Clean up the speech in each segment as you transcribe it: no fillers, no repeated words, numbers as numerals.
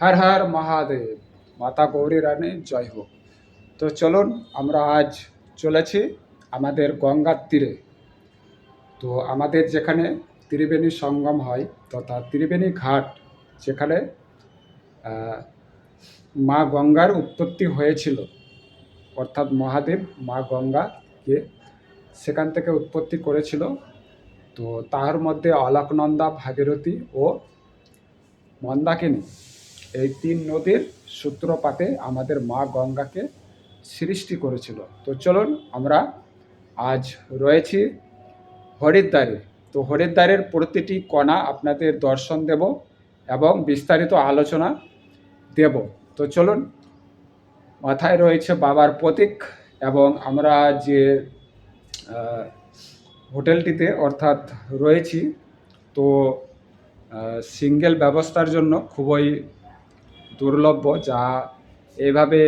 হর হর মহাদেব, মাতা গৌরী রানী জয় হোক। তো চলুন আমরা আজ চলেছি আমাদের গঙ্গার তীরে। তো আমাদের যেখানে ত্রিবেণী সঙ্গম হয় তথা ত্রিবেণী ঘাট, যেখানে আহ, মা গঙ্গার উৎপত্তি হয়েছিল, অর্থাৎ মহাদেব মা গঙ্গাকে সেখান থেকে উৎপত্তি করেছিল। তো তার মধ্যে অলকনন্দা, ভাগীরথী ও মন্দাকিনী, এই তিন নদীর সূত্রপাতে আমাদের মা গঙ্গাকে সৃষ্টি করেছিল। তো চলুন আমরা আজ রয়েছি হরিদ্বারে। তো হরিদ্বারের প্রতিটি কণা আপনাদের দর্শন দেব এবং বিস্তারিত আলোচনা দেব। তো চলুন, মাথায় রয়েছে বাবার প্রতীক এবং আমরা যে হোটেলটিতে অর্থাৎ রয়েছি, তো সিঙ্গেল ব্যবস্থার জন্য খুবই দুর্লভ, যা এইভাবে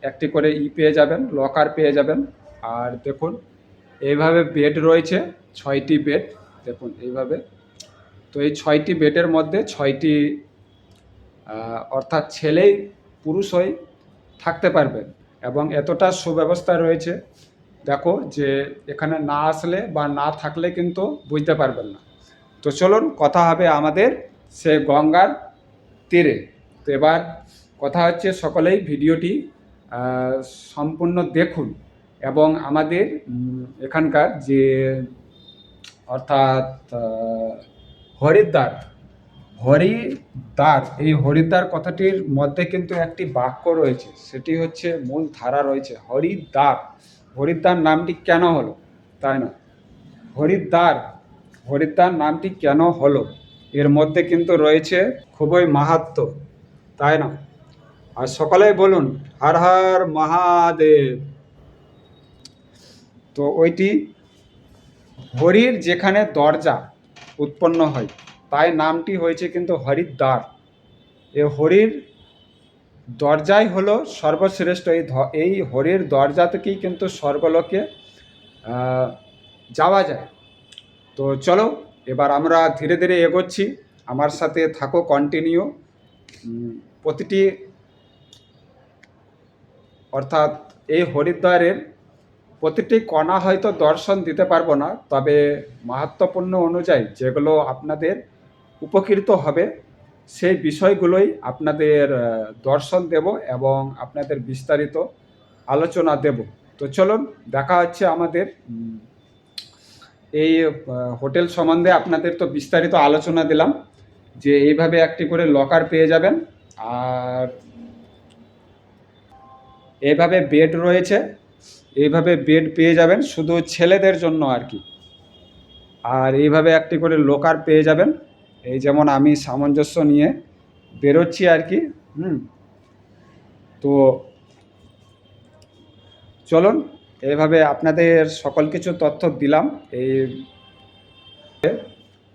একটি করে পেয়ে যাবেন, লকার পেয়ে যাবেন। আর দেখুন এইভাবে বেড রয়েছে, 6টি বেড, দেখুন এইভাবে। তো এই 6টি বেডের মধ্যে 6টি অর্থাৎ ছেলেই পুরুষই থাকতে পারবেন এবং এতটা সুব্যবস্থা রয়েছে, দেখো যে এখানে না আসলে বা না থাকলে কিন্তু বুঝতে পারবেন না। তো চলুন কথা হবে আমাদের সে গঙ্গার তীরে। তো এবার কথা হচ্ছে, সকলেই ভিডিওটি সম্পূর্ণ দেখুন এবং আমাদের এখানকার যে অর্থাৎ হরিদ্বার, হরিদ্বার, এই হরিদ্বার কথাটির মধ্যে কিন্তু একটি বাক্য রয়েছে, সেটি হচ্ছে মূল ধারা রয়েছে হরিদ্বার। হরিদ্বার নামটি কেন হলো, তাই না? হরিদ্বার, হরিদ্বার নামটি কেন হলো, এর মধ্যে কিন্তু রয়েছে খুবই মাহাত্ম্য, তাই না? আর সকলেই বলুন হর হর মহাদেব। তো ওইটি হরির যেখানে দরজা উৎপন্ন হয়, তাই নামটি হয়েছে কিন্তু হরিদ্বার। এ হরির দরজাই হলো সর্বশ্রেষ্ঠ। এই হরির দরজা থেকেই কিন্তু স্বর্গলোকে যাওয়া যায়। তো চলো এবার আমরা ধীরে ধীরে এগোচ্ছি, আমার সাথে থাকো কন্টিনিউ। প্রতিটি অর্থাৎ এই হরিদ্বারের প্রতিটি কণা হয়তো দর্শন দিতে পারবো না, তবে মাহাত্ম্যপূর্ণ অনুযায়ী যেগুলো আপনাদের উপকৃত হবে সেই বিষয়গুলোই আপনাদের দর্শন দেব এবং আপনাদের বিস্তারিত আলোচনা দেব। তো চলুন, দেখা হচ্ছে আমাদের এই হোটেল সম্বন্ধে। আপনাদের তো বিস্তারিত আলোচনা দিলাম যে এইভাবে একটি করে লকার পেয়ে যাবেন, আর এইভাবে বেড রয়েছে, এইভাবে বেড পেয়ে যাবেন শুধু ছেলেদের জন্য আর কি। আর এইভাবে একটি করে লকার পেয়ে যাবেন, এই যেমন আমি সামঞ্জস্য নিয়ে বেরোচ্ছি আর কি। তো চলুন, এইভাবে আপনাদের সকল কিছু তথ্য দিলাম। এই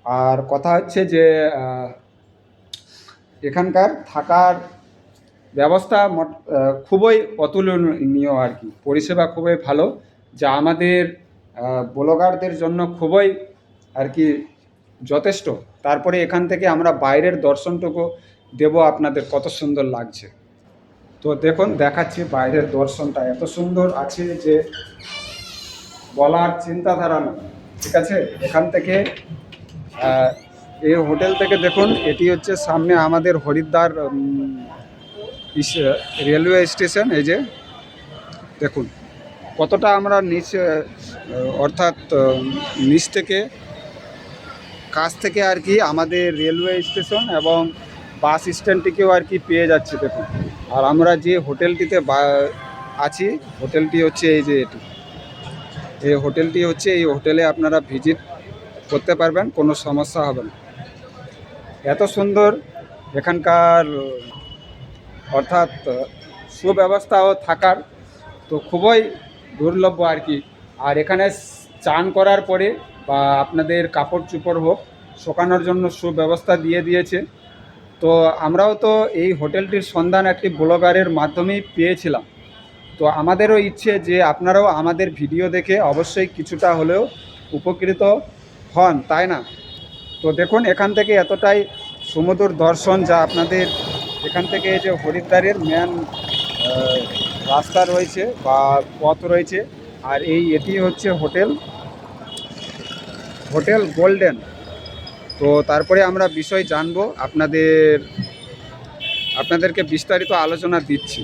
আর কথা হচ্ছে যে এখানকার থাকার ব্যবস্থা খুবই অতুলনীয় আর কি, পরিষেবা খুবই ভালো, যা আমাদের ব্লগারদের জন্য খুবই আর কি যথেষ্ট। তারপরে এখান থেকে আমরা বাইরের দর্শনটুকু দেব আপনাদের, কত সুন্দর লাগছে। তো দেখুন, দেখাচ্ছি বাইরের দর্শনটা এত সুন্দর আছে যে বলার চিন্তাধারা না, ঠিক আছে? এখান থেকে এই হোটেল থেকে দেখুন, এটি হচ্ছে সামনে আমাদের হরিদ্বার রেলওয়ে স্টেশন। এই যে দেখুন কতটা আমরা নিচ অর্থাৎ নিচ থেকে কাছ থেকে আর কি আমাদের রেলওয়ে স্টেশন এবং বাস স্ট্যান্ডটিকেও আর কি পেয়ে যাচ্ছে দেখুন। আর আমরা যে হোটেলটিতে আছি, হোটেলটি হচ্ছে এই যে এটি, এই হোটেলটি হচ্ছে, এই হোটেলে আপনারা ভিজিট করতে পারবেন, কোনো সমস্যা হবে না। এত সুন্দর এখানকার অর্থাৎ সুব্যবস্থাও থাকার তো খুবই দুর্লভ আর কি। আর এখানে চান করার পরে বা আপনাদের কাপড় চোপড় হোক শুকানোর জন্য সুব্যবস্থা দিয়ে দিয়েছে। তো আমরাও তো এই হোটেলটির সন্ধান একটি ব্লগারের মাধ্যমেই পেয়েছিলাম। তো আমাদেরও ইচ্ছে যে আপনারাও আমাদের ভিডিও দেখে অবশ্যই কিছুটা হলেও উপকৃত হন, তাই না? তো দেখুন এখান থেকে এতটাই সমুদ্র দর্শন, যা আপনাদের এখান থেকে যে হরিদ্বারের মেন রাস্তা রয়েছে বা পথ রয়েছে। আর এটি হচ্ছে হোটেল গোল্ডেন। তো তারপরে আমরা বিষয় জানবো, আপনাদেরকে বিস্তারিত আলোচনা দিচ্ছি।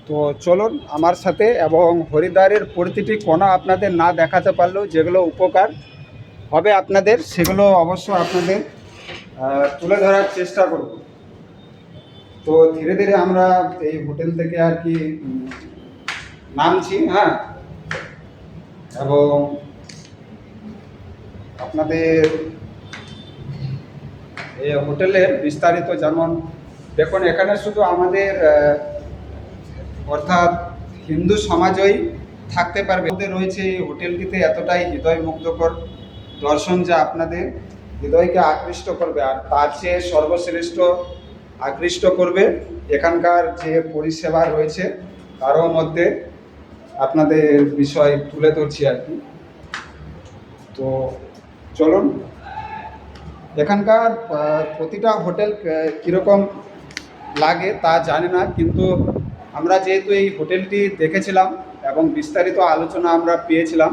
তো চলুন আমার সাথে, এবং হরিদ্বারের প্রতিটি কোণা আপনাদের না দেখাতে পারলেও যেগুলো উপকার হবে আপনাদের, সেগুলো অবশ্য আপনাদের তুলে ধরার চেষ্টা করব। তো ধীরে ধীরে আমরা এই হোটেল থেকে আর কি নামছি, হ্যাঁ। এবং আপনাদের এই হোটেলের বিস্তারিত, যেমন দেখুন এখানে শুধু আমাদের অর্থাৎ হিন্দু সমাজই থাকতে পারবে। রয়েছে এই হোটেলটিতে এতটাই হৃদয় মুগ্ধকর দর্শন, যা আপনাদের হৃদয়কে আকৃষ্ট করবে। আর তার চেয়ে সর্বশ্রেষ্ঠ আকৃষ্ট করবে এখানকার যে পরিষেবা রয়েছে, তারও মধ্যে আপনাদের বিষয় তুলে ধরছি আর কি। তো চলুন, এখানকার প্রতিটা হোটেল কীরকম লাগে তা জানি না, কিন্তু আমরা যেহেতু এই হোটেলটি দেখেছিলাম এবং বিস্তারিত আলোচনা আমরা পেয়েছিলাম,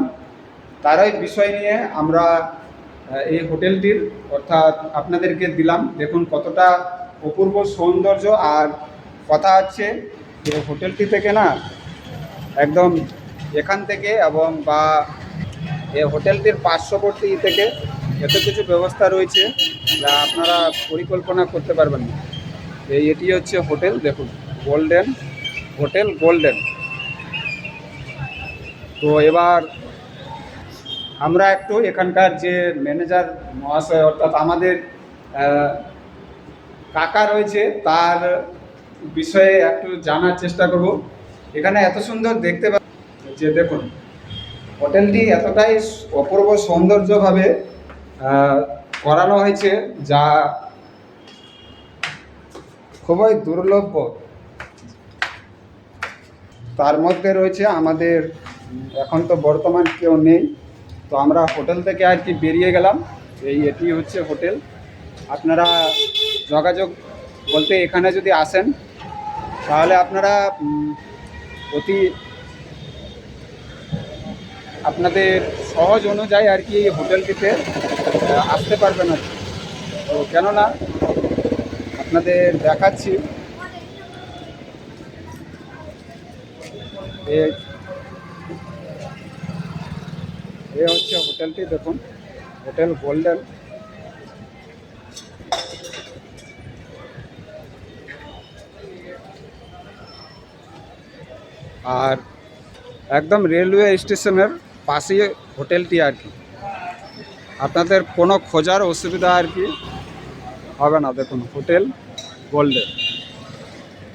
তারই বিষয় নিয়ে আমরা এই হোটেলটির অর্থাৎ আপনাদেরকে দিলাম। দেখুন কতটা অপূর্ব সৌন্দর্য। আর কথা হচ্ছে যে হোটেলটি থেকে না একদম এখান থেকে এবং বা এই হোটেলটির পার্শ্ববর্তী থেকে এত কিছু ব্যবস্থা রয়েছে যা আপনারা পরিকল্পনা করতে পারবেন না। এটি হচ্ছে হোটেল, দেখুন হোটেল গোল্ডেন। তো এবার আমরা একটু এখানকার যে ম্যানেজার মহাশয়, অর্থাৎ আমাদের কাকা রয়েছে, তার বিষয়ে একটু জানার চেষ্টা করব। এখানে এত সুন্দর দেখতে যে দেখুন হোটেলটি এতটাই অপূর্ব সৌন্দর্যভাবে করানো হয়েছে, যা খুবই দুর্লভ। তার মধ্যে রয়েছে আমাদের এখন তো বর্তমান কেউ নেই, তো আমরা হোটেল থেকে আর কি বেরিয়ে গেলাম। এটি হচ্ছে হোটেল। আপনারা যোগাযোগ বলতে এখানে যদি আসেন তাহলে আপনারা আপনাদের সহজ অনুযায়ী আর কি এই হোটেলটিতে আসতে পারবেন আর কি। তো কেননা আপনাদের দেখাচ্ছি, এই হচ্ছে হোটেলটি, দেখুন হোটেল গোল্ডেন। আর একদম রেলওয়ে স্টেশনের পাশেই হোটেলটি আর কি। আপনাদের কোনো খোঁজার অসুবিধা আর কি হবে না। দেখুন হোটেল গোল্ডেন।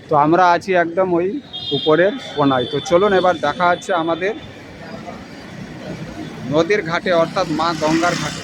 তো আমরা আছি একদম ওই উপরের কোণায়। তো চলুন এবার দেখা হচ্ছে আমাদের নদীর ঘাটে, অর্থাৎ মা গঙ্গার ঘাটে।